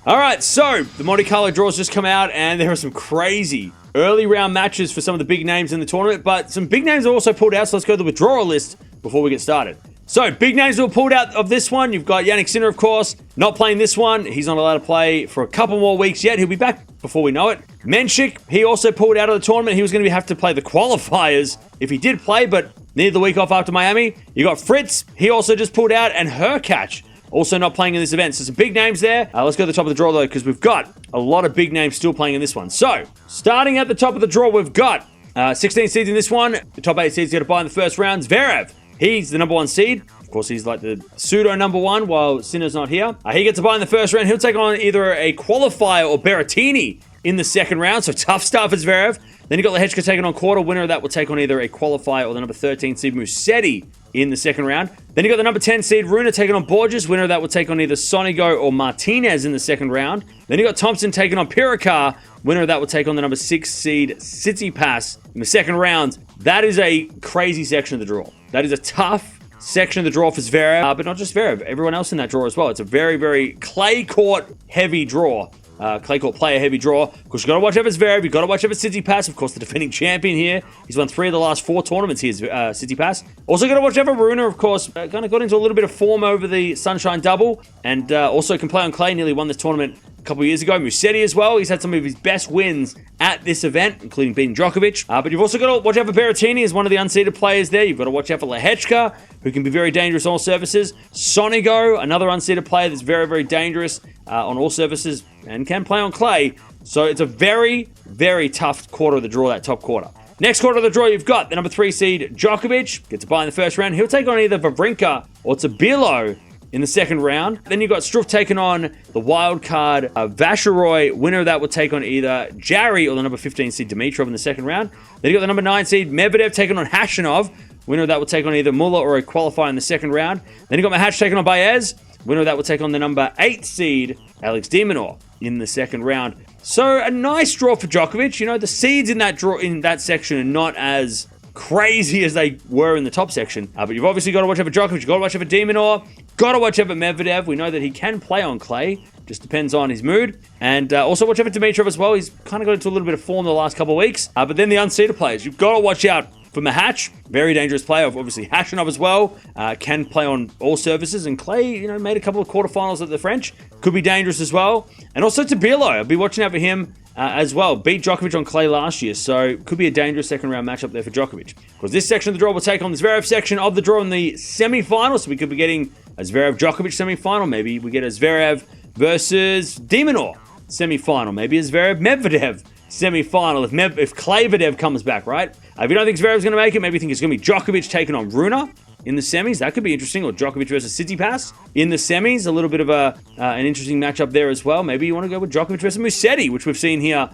All right, so the Monte Carlo draws just come out, and there are some crazy early round matches for some of the big names in the tournament, but some big names are also pulled out, so let's go to the withdrawal list before we get started. So, big names were pulled out of this one. You've got Jannik Sinner, of course, not playing this one. He's not allowed to play for a couple more weeks yet. He'll be back before we know it. Menchik, he also pulled out of the tournament. He was going to have to play the qualifiers if he did play, but needed the week off after Miami. You got Fritz, he also just pulled out, and Hurkacz, also not playing in this event. So some big names there. Let's go to the top of the draw, though, because we've got a lot of big names still playing in this one. So, starting at the top of the draw, we've got 16 seeds in this one. The top 8 seeds get a bye in the first round. Zverev, he's the number 1 seed. Of course, he's like the pseudo number 1 while Sinner's not here. He gets a bye in the first round. He'll take on either a qualifier or Berrettini in the second round. So, tough start for Zverev. Then you got Lehechka taking on quarter. Winner of that will take on either a qualifier or the number 13 seed Musetti in the second round. Then you got the number 10 seed Rune taking on Borges. Winner of that will take on either Sonigo or Martinez in the second round. Then you got Thompson taking on Pirikar. Winner of that will take on the number 6 seed Tsitsipas in the second round. That is a crazy section of the draw. That is a tough section of the draw for Zverev, but not just Zverev, everyone else in that draw as well. It's a very, very clay court heavy draw. Clay court player heavy draw. Of course, you've got to watch out for Zverev. You've got to watch out for Tsitsipas. Of course, the defending champion here. He's won 3 of the last 4 tournaments here, Tsitsipas. Also got to watch out for Rune, of course. Kind of got into a little bit of form over the Sunshine Double. And also can play on clay. Nearly won this tournament a couple years ago. Musetti as well. He's had some of his best wins at this event, including beating Djokovic. But you've also got to watch out for Berrettini as one of the unseeded players there. You've got to watch out for Lehechka, who can be very dangerous on all surfaces. Sonigo, another unseeded player that's very, very dangerous on all surfaces and can play on clay. So it's a very, very tough quarter of the draw, that top quarter. Next quarter of the draw, you've got the number 3 seed Djokovic. Gets a bye in the first round. He'll take on either Wawrinka or Tabilo in the second round. Then you've got Struff taking on the wild card Vacheroy. Winner of that will take on either Jarry or the number 15 seed Dimitrov in the second round. Then you've got the number 9 seed Medvedev taking on Khachanov. Winner of that will take on either Muller or a qualifier in the second round. Then you've got Mahach taking on Baez. Winner of that will take on the number 8 seed Alex de Minaur in the second round. So a nice draw for Djokovic. You know, the seeds in that draw in that section are not as crazy as they were in the top section. But you've obviously got to watch out for Djokovic. You've got to watch out for de Minaur. Got to watch out for Medvedev. We know that he can play on clay. Just depends on his mood. And also watch out for Dimitrov as well. He's kind of got into a little bit of form the last couple of weeks. But then the unseeded players. You've got to watch out for Mahach, very dangerous player. Obviously, Khachanov as well. Can play on all surfaces. And Clay, you know, made a couple of quarterfinals at the French. Could be dangerous as well. And also Tabilo. I'll be watching out for him as well. Beat Djokovic on clay last year. So could be a dangerous second round matchup there for Djokovic. Because this section of the draw will take on the Zverev section of the draw in the semi-final. So we could be getting a Zverev-Djokovic semi-final. Maybe we get a Zverev versus de Minaur semi-final. Maybe a Zverev-Medvedev semi-final if Klayvadev comes back, right? If you don't think Zverev's going to make it, maybe you think it's going to be Djokovic taking on Rune in the semis. That could be interesting. Or Djokovic versus Tsitsipas in the semis. A little bit of an interesting matchup there as well. Maybe you want to go with Djokovic versus Musetti, which we've seen here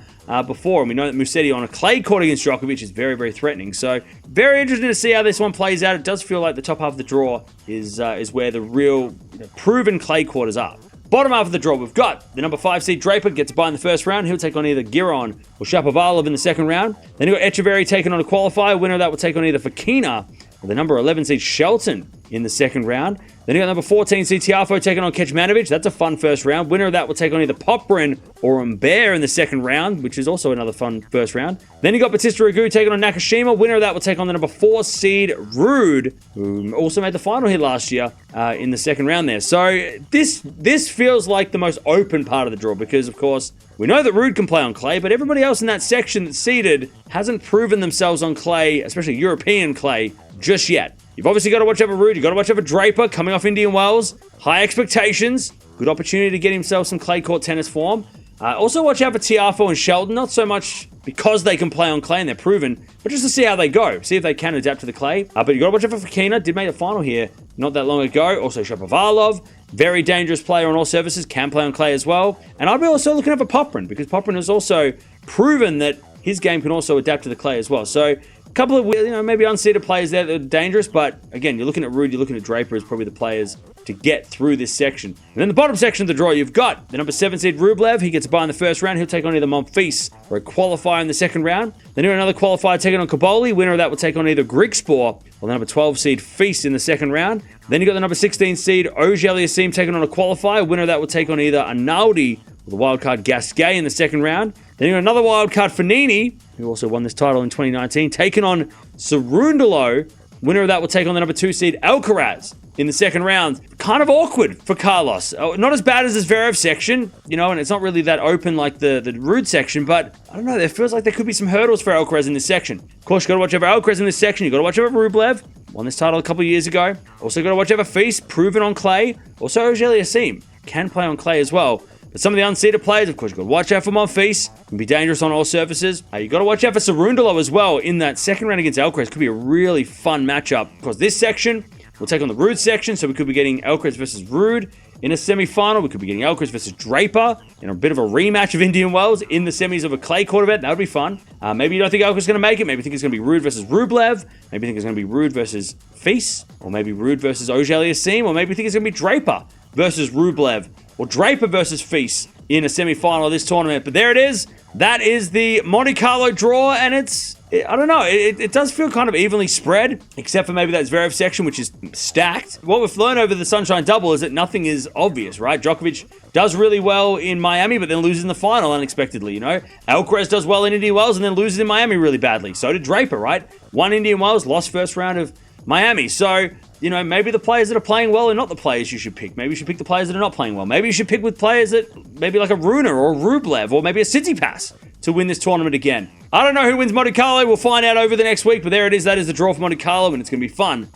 before. And we know that Musetti on a clay court against Djokovic is very, very threatening. So very interesting to see how this one plays out. It does feel like the top half of the draw is where the real proven clay quarters are. Bottom half of the draw, we've got the number 5 seed Draper gets a bye in the first round. He'll take on either Giron or Shapovalov in the second round. Then you've got Echeverry taking on a qualifier. Winner of that will take on either Fokina or the number 11 seed Shelton in the second round. Then you got number 14 seed Tiafoe taking on Kecmanovic. That's a fun first round. Winner of that will take on either Popyrin or Humbert in the second round, which is also another fun first round. Then you got Batista Agut taking on Nakashima. Winner of that will take on the number 4 seed Ruud, who also made the final here last year in the second round there. So this feels like the most open part of the draw because, of course, we know that Ruud can play on clay, but everybody else in that section that's seeded hasn't proven themselves on clay, especially European clay, just yet. You've obviously got to watch out for Ruud. You've got to watch out for Draper coming off Indian Wells. High expectations. Good opportunity to get himself some clay court tennis form. Also watch out for Tiafoe and Sheldon. Not so much because they can play on clay and they're proven, but just to see how they go. See if they can adapt to the clay. But you've got to watch out for Fokina. Did make the final here not that long ago. Also Shapovalov. Very dangerous player on all surfaces. Can play on clay as well. And I'll be also looking out for Popyrin because Popyrin has also proven that his game can also adapt to the clay as well. So a couple of, maybe unseeded players there that are dangerous, but again, you're looking at Ruud, you're looking at Draper as probably the players to get through this section. And then the bottom section of the draw, you've got the number 7 seed Rublev. He gets a bye in the first round. He'll take on either Monfils or a qualifier in the second round. Then another qualifier taking on Kaboli. Winner of that will take on either Grigspor or the number 12 seed Feast in the second round. Then you got the number 16 seed Auger-Aliassime taking on a qualifier. Winner of that will take on either Arnaldi The wildcard Gasquet in the second round. Then you got another wildcard Fognini, who also won this title in 2019, taking on Cerundolo. Winner of that will take on the number 2 seed Alcaraz in the second round. Kind of awkward for Carlos. Not as bad as the Zverev section, and it's not really that open like the Ruud section, but I don't know, there feels like there could be some hurdles for Alcaraz in this section. Of course, you got to watch over Alcaraz in this section. You got to watch over Rublev, won this title a couple of years ago. Also got to watch over Feast, proven on clay. Also, Auger Aliassime can play on clay as well. But some of the unseeded players, of course, you've got to watch out for Monfils. Can be dangerous on all surfaces. You got to watch out for Cerundolo as well in that second round against Alcaraz. Could be a really fun matchup. Of course, this section will take on the Ruud section, so we could be getting Alcaraz versus Ruud in a semi-final. We could be getting Alcaraz versus Draper in a bit of a rematch of Indian Wells in the semis of a clay court event. That would be fun. Maybe you don't think Alcaraz is going to make it. Maybe you think it's going to be Ruud versus Rublev. Maybe you think it's going to be Ruud versus Feast. Or maybe Ruud versus Auger Aliassime. Or maybe you think it's going to be Draper versus Rublev. Or Draper versus Feast in a semi-final of this tournament. But there it is. That is the Monte Carlo draw, and I don't know, it does feel kind of evenly spread, except for maybe that Zverev section, which is stacked. What we've learned over the Sunshine Double is that nothing is obvious, right? Djokovic does really well in Miami, but then loses in the final unexpectedly, Alcaraz does well in Indian Wells and then loses in Miami really badly. So did Draper, right? Won Indian Wells, lost first round of Miami. So, maybe the players that are playing well are not the players you should pick. Maybe you should pick the players that are not playing well. Maybe you should pick with players that, maybe like a Rune or a Rublev or maybe a Tsitsipas to win this tournament again. I don't know who wins Monte Carlo. We'll find out over the next week, but there it is. That is the draw for Monte Carlo, and it's going to be fun